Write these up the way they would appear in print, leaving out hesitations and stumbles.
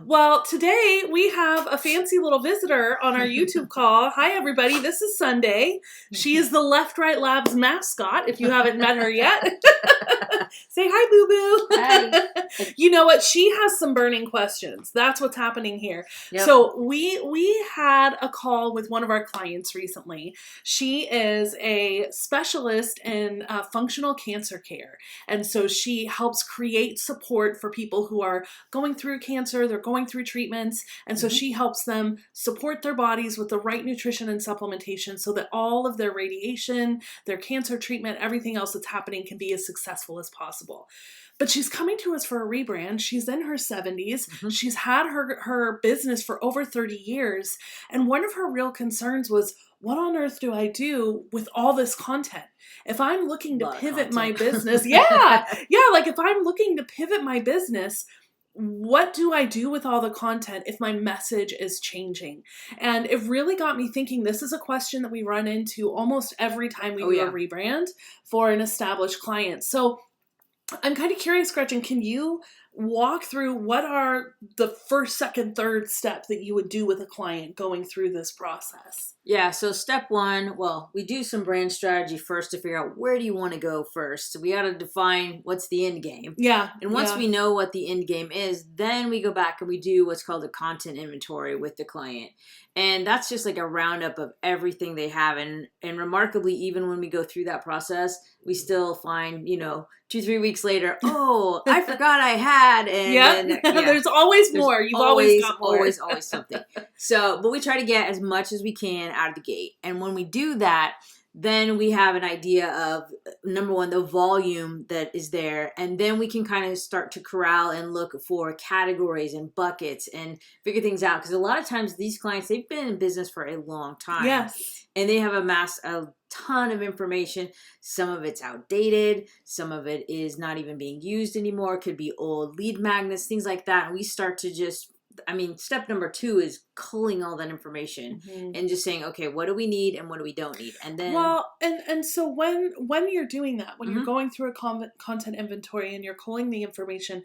Well, today we have a fancy little visitor on our YouTube call. Hi, everybody. This is Sunday. She is the Left Right Labs mascot, if you haven't met her yet. Say hi, boo-boo. Hi. You know what? She has some burning questions. That's what's happening here. Yep. So we had a call with one of our clients recently. She is a specialist in functional cancer care. And so she helps create support for people who are going through cancer, they're going through treatments, and so she helps them support their bodies with the right nutrition and supplementation so that all of their radiation, their cancer treatment, everything else that's happening can be as successful as possible. But she's coming to us for a rebrand. She's in her 70s. She's had her business for over 30 years. And one of her real concerns was, what on earth do I do with all this content? If I'm looking to pivot my business, like if I'm looking to pivot my business, what do I do with all the content if my message is changing? And it really got me thinking. This is a question that we run into almost every time we do a rebrand for an established client. So I'm kind of curious, Gretchen, can you walk through what are the first, second, third step that you would do with a client going through this process? Yeah, so step one, well, we do some brand strategy first to figure out where do you want to go first. So we got to define what's the end game. Yeah. And once we know what the end game is, then we go back and we do what's called a content inventory with the client. And that's just like a roundup of everything they have. And remarkably, even when we go through that process, we still find, 2-3 weeks later, oh, I forgot I had. And there's always more. You've always got more. Always something. So, but we try to get as much as we can out of the gate. And when we do that, then we have an idea of, number one, the volume that is there. And then we can kind of start to corral and look for categories and buckets and figure things out. Because a lot of times these clients, they've been in business for a long time. Yes. And they have amassed a ton of information. Some of it's outdated. Some of it is not even being used anymore. It could be old lead magnets, things like that. And we start to just, step number 2 is culling all that information and just saying, okay, what do we need and what do we don't need? And then, well, and so when you're doing that, when you're going through a content inventory and you're culling the information,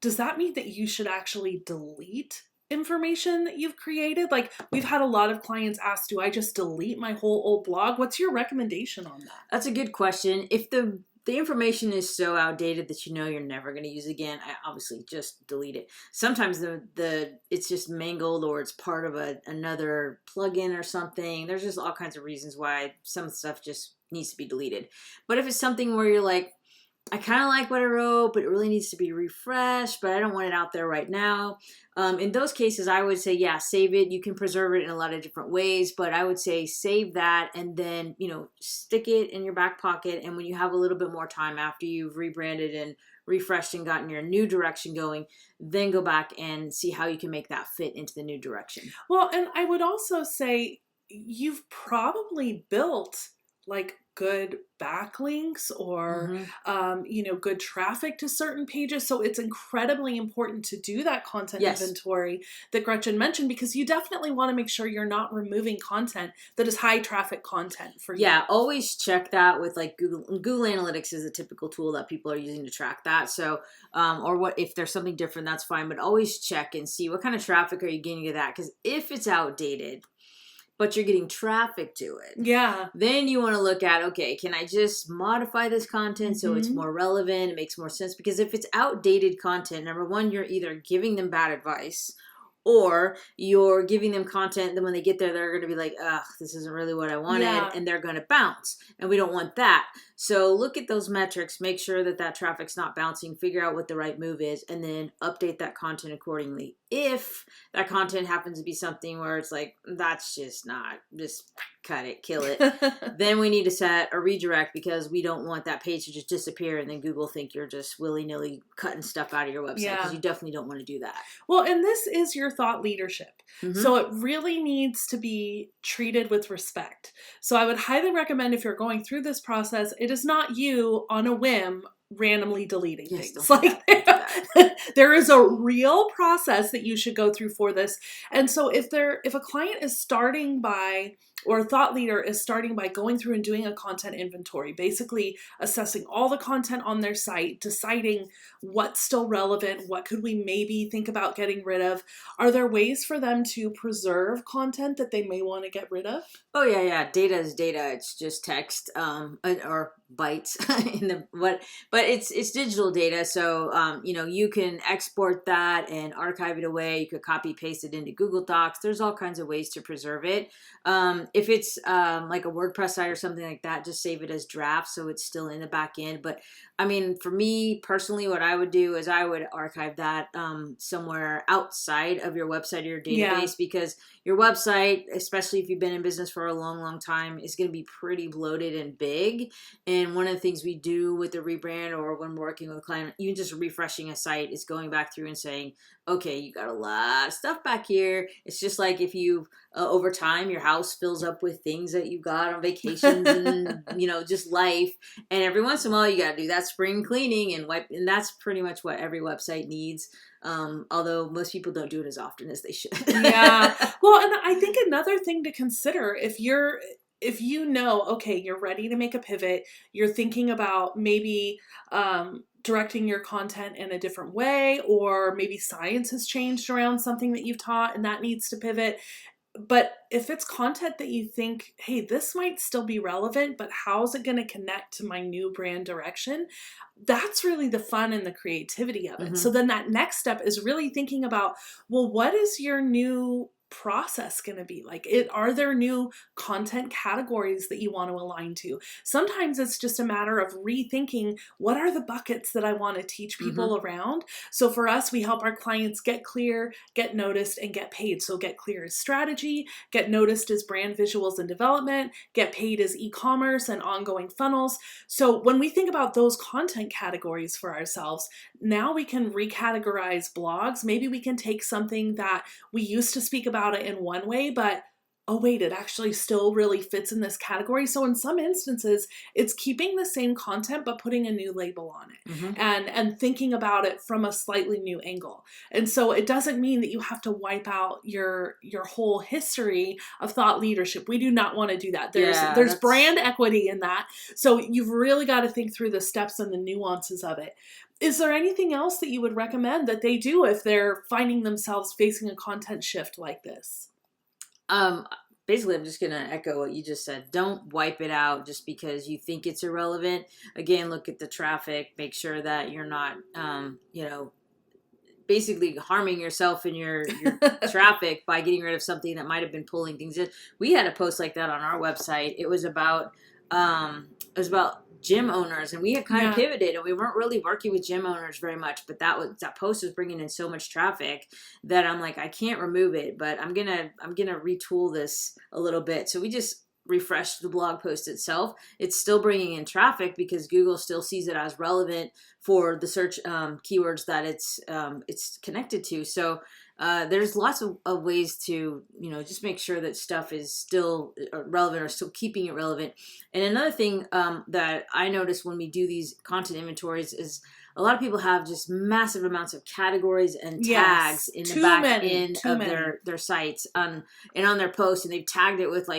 does that mean that you should actually delete information that you've created? Like, we've had a lot of clients ask, do I just delete my whole old blog? What's your recommendation on that? That's a good question. If the information is so outdated that you're never going to use it again, I obviously just delete it. Sometimes it's just mangled or it's part of another plugin or something. There's just all kinds of reasons why some stuff just needs to be deleted. But if it's something where you're like, I kind of like what I wrote, but it really needs to be refreshed, but I don't want it out there right now. In those cases, I would say, save it. You can preserve it in a lot of different ways, but I would say save that and then, stick it in your back pocket. And when you have a little bit more time after you've rebranded and refreshed and gotten your new direction going, then go back and see how you can make that fit into the new direction. Well, and I would also say you've probably built like good backlinks or, good traffic to certain pages. So it's incredibly important to do that content inventory that Gretchen mentioned, because you definitely want to make sure you're not removing content that is high traffic content for you. Yeah, always check that with like Google. Google Analytics is a typical tool that people are using to track that. So, or what if there's something different, that's fine. But always check and see what kind of traffic are you getting to that. Because if it's outdated, but you're getting traffic to it. Yeah. Then you want to look at, okay, can I just modify this content so it's more relevant, it makes more sense? Because if it's outdated content, number one, you're either giving them bad advice or you're giving them content, then when they get there, they're going to be like, ugh, this isn't really what I wanted, and they're going to bounce. And we don't want that. So look at those metrics, make sure that traffic's not bouncing, figure out what the right move is, and then update that content accordingly. If that content happens to be something where it's like, that's just not, just cut it, kill it, then we need to set a redirect, because we don't want that page to just disappear and then Google think you're just willy-nilly cutting stuff out of your website, because you definitely don't want to do that. Well, and this is your thought leadership. So it really needs to be treated with respect. So I would highly recommend, if you're going through this process, it is not you on a whim randomly deleting things. Like, There is a real process that you should go through for this. And so if a client is starting by, or a thought leader is starting by going through and doing a content inventory, basically assessing all the content on their site, deciding what's still relevant, what could we maybe think about getting rid of, are there ways for them to preserve content that they may want to get rid of? Oh yeah. Data is data. It's just text, or bytes but it's digital data. So you can export that and archive it away. You could copy paste it into Google Docs. There's all kinds of ways to preserve it. If it's like a WordPress site or something like that, just save it as draft so it's still in the back end. But I mean, for me personally, what I would do is I would archive that somewhere outside of your website or your database, because your website, especially if you've been in business for a long, long time, is going to be pretty bloated and big. And one of the things we do with the rebrand, or when working with a client, even just refreshing a site, is going back through and saying, okay, you got a lot of stuff back here. It's just like if you, over time, your house fills up with things that you got on vacations and, just life. And every once in a while, you got to do that spring cleaning and wipe. And that's pretty much what every website needs. Although most people don't do it as often as they should. Yeah. Well, and I think another thing to consider, if you know, okay, you're ready to make a pivot, you're thinking about maybe directing your content in a different way, or maybe science has changed around something that you've taught and that needs to pivot. But if it's content that you think, hey, this might still be relevant, but how's it going to connect to my new brand direction? That's really the fun and the creativity of it. Mm-hmm. So then that next step is really thinking about, well, what is your new process going to be like? Are there new content categories that you want to align to? Sometimes it's just a matter of rethinking, what are the buckets that I want to teach people around? So for us, we help our clients get clear, get noticed, and get paid. So get clear is strategy, get noticed is brand visuals and development, get paid is e-commerce and ongoing funnels. So when we think about those content categories for ourselves, now we can recategorize blogs. Maybe we can take something that we used to speak about it in one way, but oh wait, it actually still really fits in this category. So in some instances, it's keeping the same content but putting a new label on it, and thinking about it from a slightly new angle. And so it doesn't mean that you have to wipe out your whole history of thought leadership. We do not want to do that. There's brand equity in that. So you've really got to think through the steps and the nuances of it. Is there anything else that you would recommend that they do if they're finding themselves facing a content shift like this? Basically, I'm just going to echo what you just said. Don't wipe it out just because you think it's irrelevant. Again, look at the traffic. Make sure that you're not, basically harming yourself in your traffic by getting rid of something that might have been pulling things in. We had a post like that on our website. It was about gym owners, and we had kind of pivoted, and we weren't really working with gym owners very much, but that post was bringing in so much traffic that I'm like, I can't remove it, but I'm gonna retool this a little bit. So we just refreshed the blog post itself. It's still bringing in traffic because Google still sees it as relevant for the search keywords that it's connected to. So there's lots of ways to, just make sure that stuff is still relevant, or still keeping it relevant. And another thing that I notice when we do these content inventories is a lot of people have just massive amounts of categories and tags in the back end of their sites and on their posts, and they've tagged it with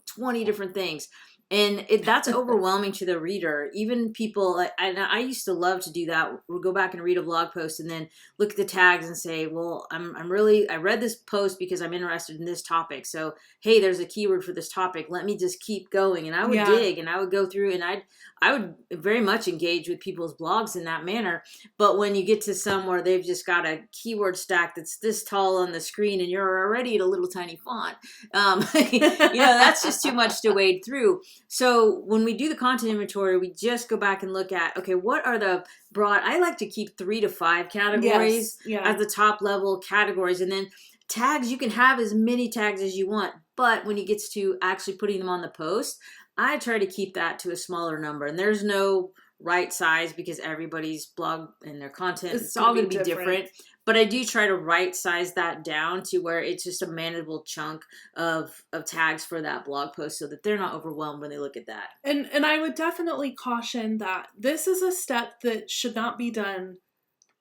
20 different things. And that's overwhelming to the reader. Even people, I used to love to do that. We'll go back and read a blog post and then look at the tags and say, well, I read this post because I'm interested in this topic. So, hey, there's a keyword for this topic. Let me just keep going. And I would dig, and I would go through, and I would very much engage with people's blogs in that manner. But when you get to some where they've just got a keyword stack that's this tall on the screen and you're already at a little tiny font, that's just too much to wade through. So when we do the content inventory, we just go back and look at, okay, what are the broad, I like to keep 3 to 5 categories as the top level categories. And then tags, you can have as many tags as you want. But when it gets to actually putting them on the post, I try to keep that to a smaller number. And there's no right size because everybody's blog and their content, it's all going to be different. But I do try to right size that down to where it's just a manageable chunk of tags for that blog post so that they're not overwhelmed when they look at that. And I would definitely caution that this is a step that should not be done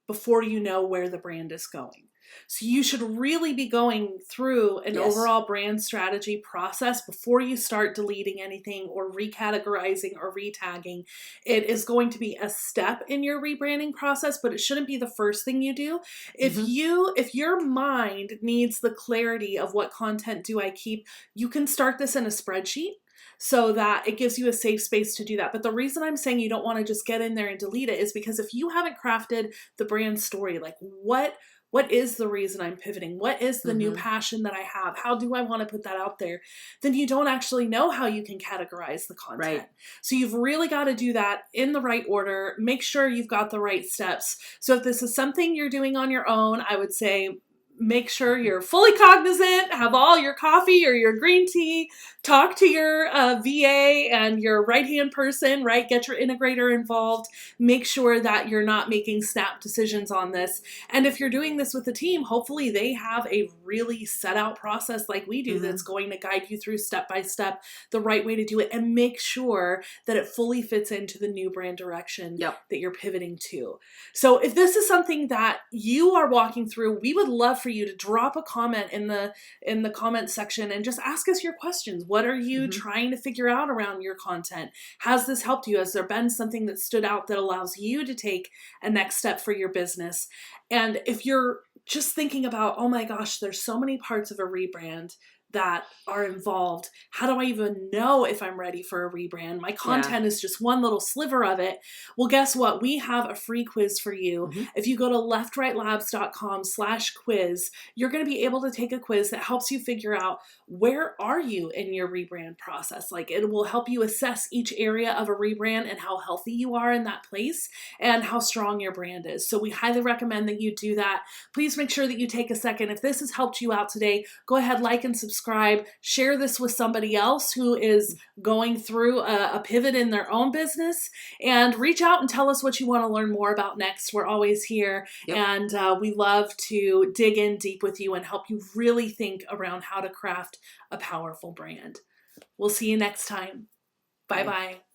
before you know where the brand is going. So you should really be going through an overall brand strategy process before you start deleting anything or recategorizing or retagging. It is going to be a step in your rebranding process, but it shouldn't be the first thing you do. If your mind needs the clarity of what content do I keep, you can start this in a spreadsheet, so that it gives you a safe space to do that. But the reason I'm saying you don't want to just get in there and delete it is because if you haven't crafted the brand story, like what is the reason I'm pivoting? What is the new passion that I have? How do I want to put that out there? Then you don't actually know how you can categorize the content. Right. So you've really got to do that in the right order. Make sure you've got the right steps. So if this is something you're doing on your own, I would say make sure you're fully cognizant, have all your coffee or your green tea, talk to your VA and your right-hand person, right? Get your integrator involved. Make sure that you're not making snap decisions on this. And if you're doing this with a team, hopefully they have a really set out process like we do that's going to guide you through step by step the right way to do it, and make sure that it fully fits into the new brand direction that you're pivoting to. So if this is something that you are walking through, we would love for you to drop a comment in the comment section and just ask us your questions. What are you trying to figure out around your content? Has this helped you? Has there been something that stood out that allows you to take a next step for your business? And if you're just thinking about, oh my gosh, there's so many parts of a rebrand that are involved. How do I even know if I'm ready for a rebrand? My content is just one little sliver of it. Well, guess what? We have a free quiz for you. If you go to leftrightlabs.com/quiz, you're going to be able to take a quiz that helps you figure out where are you in your rebrand process. Like, it will help you assess each area of a rebrand and how healthy you are in that place and how strong your brand is. So we highly recommend that you do that. Please make sure that you take a second. If this has helped you out today, go ahead, like and subscribe, share this with somebody else who is going through a pivot in their own business, and reach out and tell us what you want to learn more about next. We're always here, and we love to dig in deep with you and help you really think around how to craft a powerful brand. We'll see you next time. Bye-bye.